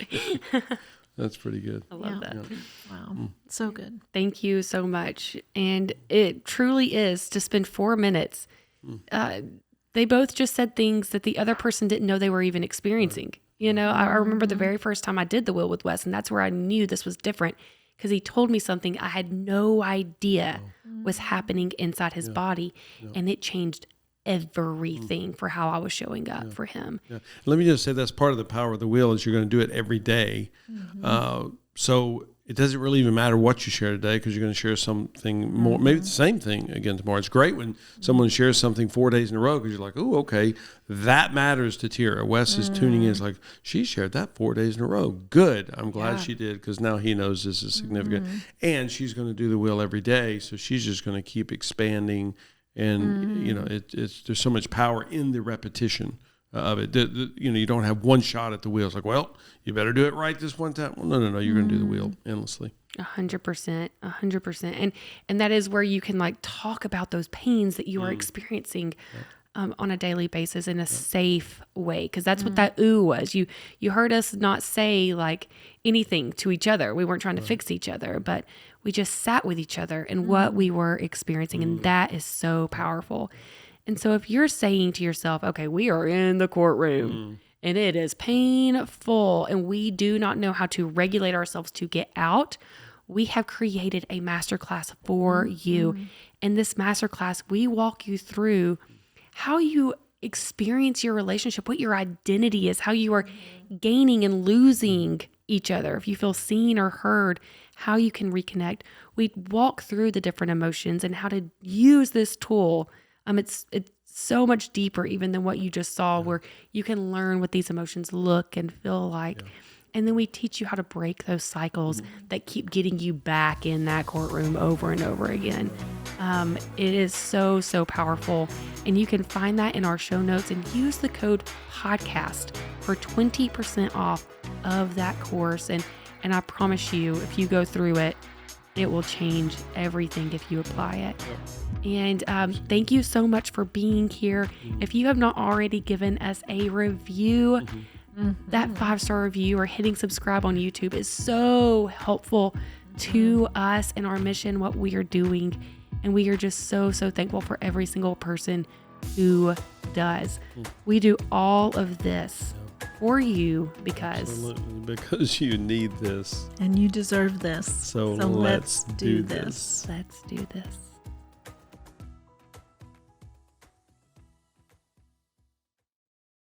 That's pretty good. I love that. Yeah. Wow. So good. Thank you so much. And it truly is to spend 4 minutes. They both just said things that the other person didn't know they were even experiencing. I remember the very first time I did the wheel with Wes, and that's where I knew this was different, because he told me something I had no idea was happening inside his body, and it changed everything for how I was showing up for him. Yeah. Let me just say that's part of the power of the wheel is you're going to do it every day. So it doesn't really even matter what you share today, because you're going to share something more, maybe the same thing again tomorrow. It's great when someone shares something 4 days in a row, because you're like, oh, okay, that matters to Tira. Wes is tuning in. It's like, she shared that 4 days in a row. Good. I'm glad she did, because now he knows this is significant. And she's going to do the wheel every day, so she's just going to keep expanding. And, it's there's so much power in the repetition of it. You don't have one shot at the wheel. It's like, well, you better do it right this one time. Well, no. You're going to do the wheel endlessly. 100%. And that is where you can talk about those pains that you are experiencing on a daily basis in a safe way. Because that's what that ooh was. You heard us not say anything to each other. We weren't trying to fix each other, but we just sat with each other and what we were experiencing. And that is so powerful. And so if you're saying to yourself, okay, we are in the courtroom and it is painful and we do not know how to regulate ourselves to get out, we have created a masterclass for you. In this masterclass, we walk you through how you experience your relationship, what your identity is, how you are gaining and losing each other. If you feel seen or heard, how you can reconnect. We walk through the different emotions and how to use this tool. It's so much deeper even than what you just saw, where you can learn what these emotions look and feel like. And then we teach you how to break those cycles that keep getting you back in that courtroom over and over again. It is so, so powerful. And you can find that in our show notes and use the code podcast for 20% off of that course. And I promise you, if you go through it, it will change everything if you apply it. And thank you so much for being here. If you have not already given us a review, that 5-star review or hitting subscribe on YouTube is so helpful to us and our mission, what we are doing. And we are just so, so thankful for every single person who does. We do all of this for you because you need this. And you deserve this. So let's do this. Let's do this.